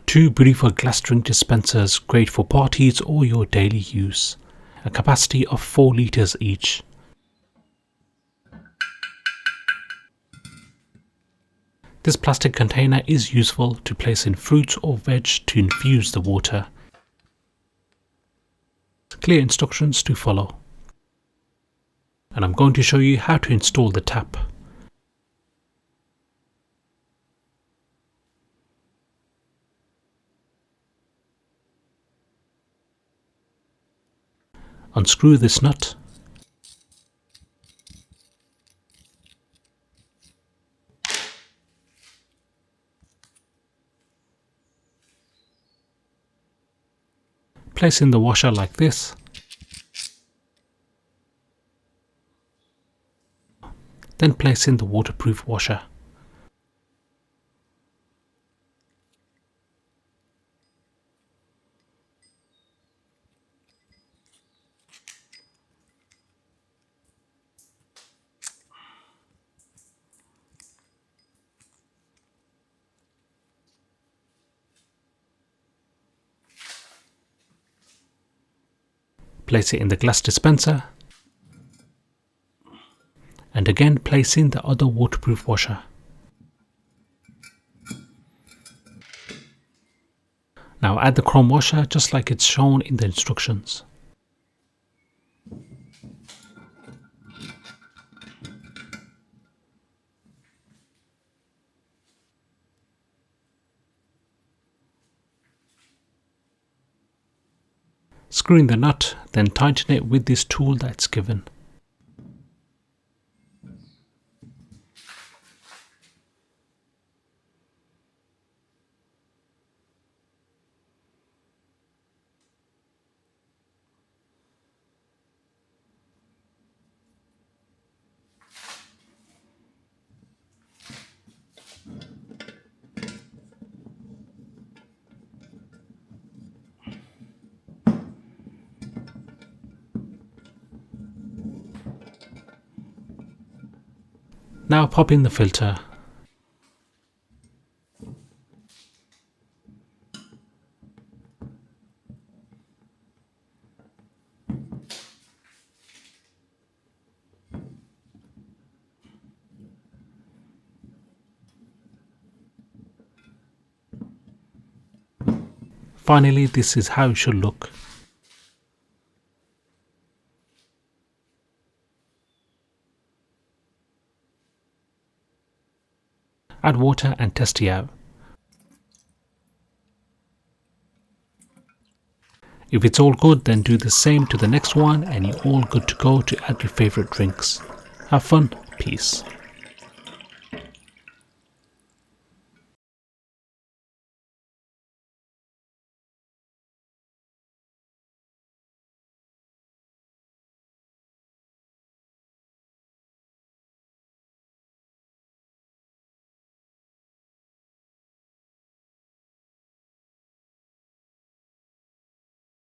Two beautiful glass drink dispensers, great for parties or your daily use. A capacity of 4 liters each. This plastic container is useful to place in fruits or veg to infuse the water. Clear instructions to follow. And I'm going to show you how to install the tap. Unscrew this nut. Place in the washer like this. Then place in the waterproof washer. Place it in the glass dispenser. And again place in the other waterproof washer. Now add the chrome washer just like it's shown in the instructions. Screw in the nut, then tighten it with this tool that's given. Now pop in the filter. Finally, this is how it should look. Add water and test it out. If it's all good, then do the same to the next one and you're all good to go to add your favorite drinks. Have fun. Peace.